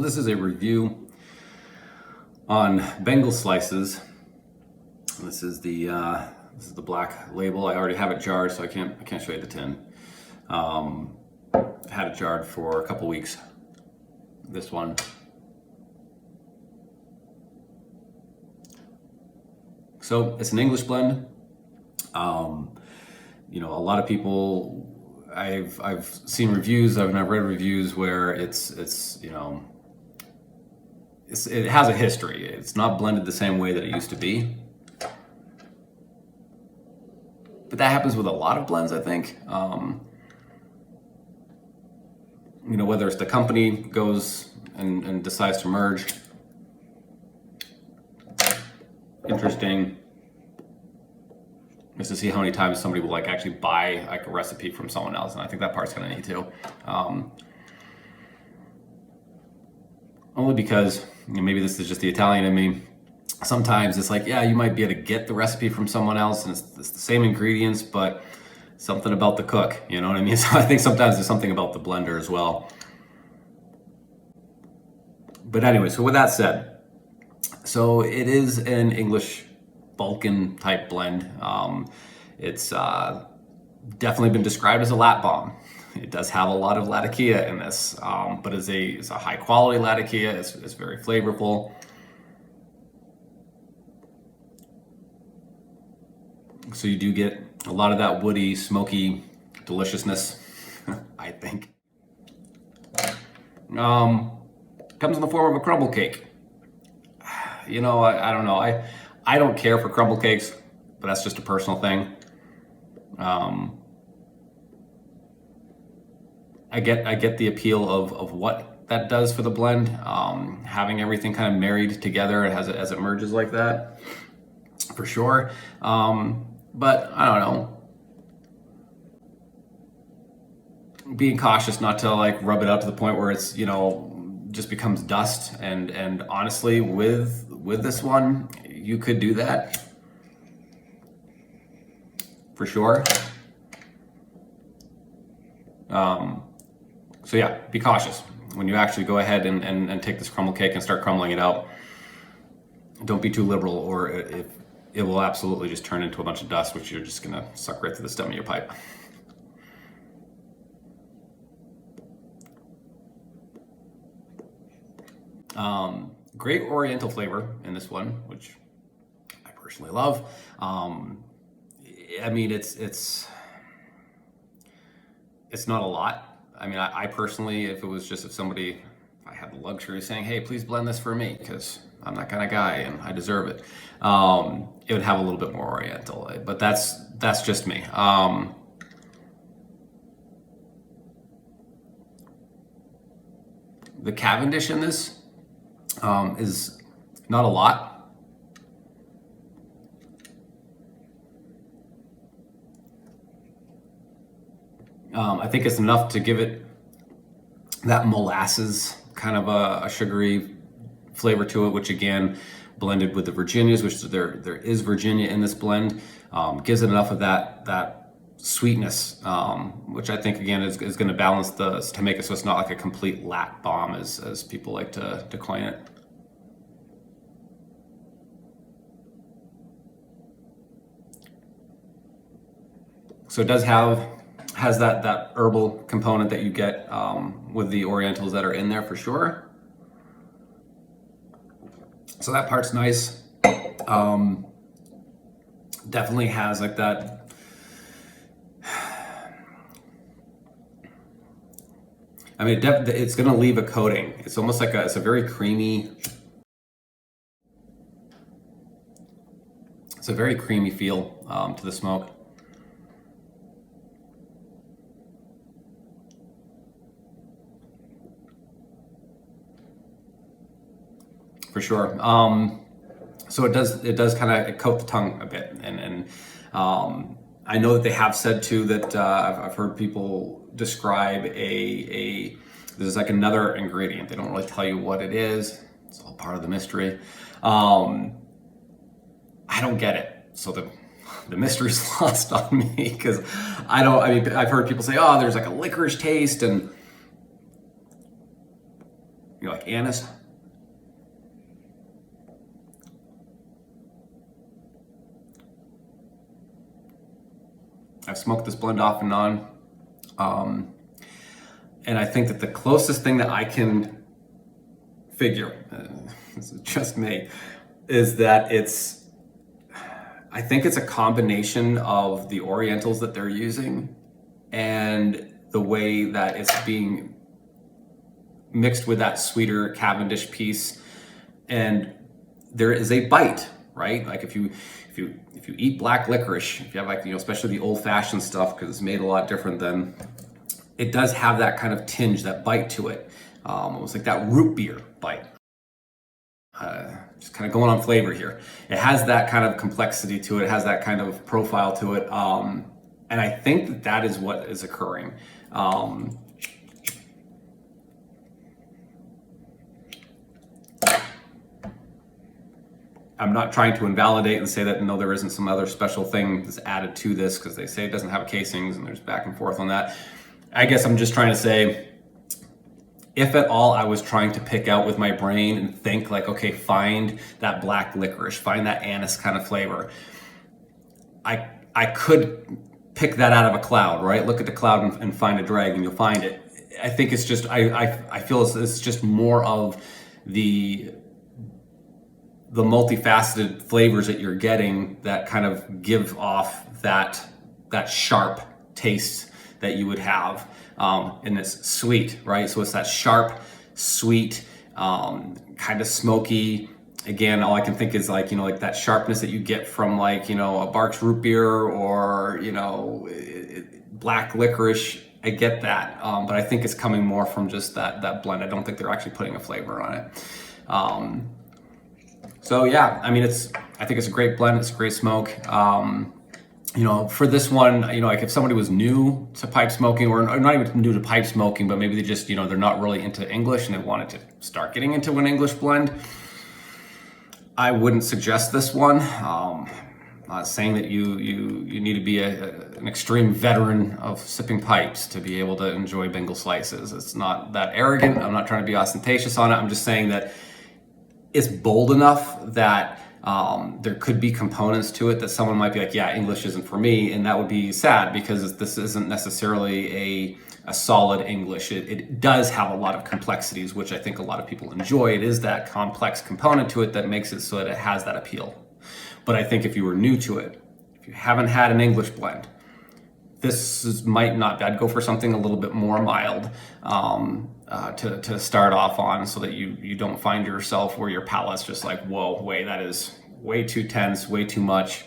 So this is a review on Bengal Slices. This is the black label. I already have it jarred, so I can't show you the tin. Had it jarred for a couple weeks. This one. So it's an English blend. You know, a lot of people, I've seen reviews, I've read reviews where it has a history. It's not blended the same way that it used to be. But that happens with a lot of blends, I think. You know, whether it's the company goes and decides to merge. Interesting is to see how many times somebody will actually buy a recipe from someone else, and I think that part's gonna need to. Only because, you know, maybe this is just the Italian in me. Sometimes it's like, yeah, you might be able to get the recipe from someone else and it's the same ingredients, but something about the cook, you know what I mean? So I think sometimes there's something about the blender as well. But anyway, so with that said, so it is an English Balkan type blend. It's definitely been described as a lat bomb. It does have a lot of latakia in this, but it's a high quality latakia. It's very flavorful. So you do get a lot of that woody, smoky deliciousness, I think. Comes in the form of a crumble cake. You know, I don't know. I don't care for crumble cakes, but that's just a personal thing. I get the appeal of what that does for the blend. Having everything kind of married together as it merges like that, for sure. But I don't know. Being cautious not to like rub it out to the point where it's, you know, just becomes dust. And honestly, with this one, you could do that for sure. So yeah, be cautious when you actually go ahead and take this crumble cake and start crumbling it out. Don't be too liberal, or it will absolutely just turn into a bunch of dust, which you're just gonna suck right through the stem of your pipe. Great oriental flavor in this one, which I personally love. I mean, it's not a lot. I mean, I personally, if I had the luxury of saying, hey, please blend this for me, because I'm that kind of guy and I deserve it, it would have a little bit more oriental, but that's just me. The Cavendish in this is not a lot. I think it's enough to give it that molasses kind of a sugary flavor to it, which again, blended with the Virginias, which there is Virginia in this blend, gives it enough of that sweetness, which I think again is going to balance to make it so it's not like a complete lat bomb as people like to coin it. So it has that herbal component that you get with the Orientals that are in there for sure. So that part's nice. Definitely has like that. I mean, it's gonna leave a coating. It's almost like it's a very creamy. It's a very creamy feel to the smoke. For sure. So it does kind of coat the tongue a bit, and I know that they have said too that I've heard people describe there's like another ingredient. They don't really tell you what it is. It's all part of the mystery. I don't get it. So the mystery's lost on me because I mean, I've heard people say, oh, there's like a licorice taste, and You like anise? I've smoked this blend off and on. And I think that the closest thing that I can figure, this is just me, is that I think it's a combination of the Orientals that they're using and the way that it's being mixed with that sweeter Cavendish piece. And there is a bite, right? Like if you eat black licorice, if you have like, especially the old fashioned stuff, because it's made a lot different than, it does have that kind of tinge, that bite to it. Almost like that root beer bite. Just kind of going on flavor here. It has that kind of complexity to it. It has that kind of profile to it. And I think that is what is occurring. I'm not trying to invalidate and say that no, there isn't some other special thing that's added to this, because they say it doesn't have casings and there's back and forth on that. I guess I'm just trying to say, if at all I was trying to pick out with my brain and think like, okay, find that black licorice, find that anise kind of flavor, I could pick that out of a cloud, right? Look at the cloud and find a drag and you'll find it. I think it's just, I feel it's just more of the multifaceted flavors that you're getting that kind of give off that sharp taste that you would have, and it's sweet, right? So it's that sharp, sweet, kind of smoky. Again, all I can think is like, like that sharpness that you get from like, a Barks root beer or, black licorice. I get that, but I think it's coming more from just that blend. I don't think they're actually putting a flavor on it. So yeah, I mean, I think it's a great blend. It's a great smoke. For this one, like if somebody was new to pipe smoking, or not even new to pipe smoking, but maybe they just, they're not really into English and they wanted to start getting into an English blend, I wouldn't suggest this one. I'm not saying that you need to be an extreme veteran of sipping pipes to be able to enjoy Bengal Slices. It's not that arrogant. I'm not trying to be ostentatious on it. I'm just saying that it's bold enough that there could be components to it that someone might be like, yeah, English isn't for me. And that would be sad, because this isn't necessarily a solid English. It does have a lot of complexities, which I think a lot of people enjoy. It is that complex component to it that makes it so that it has that appeal. But I think if you were new to it, if you haven't had an English blend, might not, I'd go for something a little bit more mild to start off on, so that you don't find yourself where your palate's just like, whoa, wait, that is way too tense, way too much.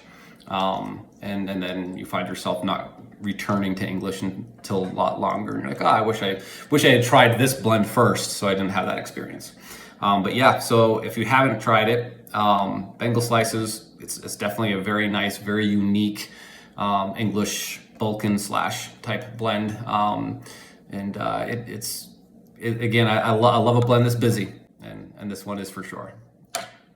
And then you find yourself not returning to English until a lot longer. And you're like, I wish I had tried this blend first, so I didn't have that experience. But yeah, so if you haven't tried it, Bengal Slices, it's definitely a very nice, very unique English Balkan / type blend. Again, I love a blend this busy, and this one is for sure.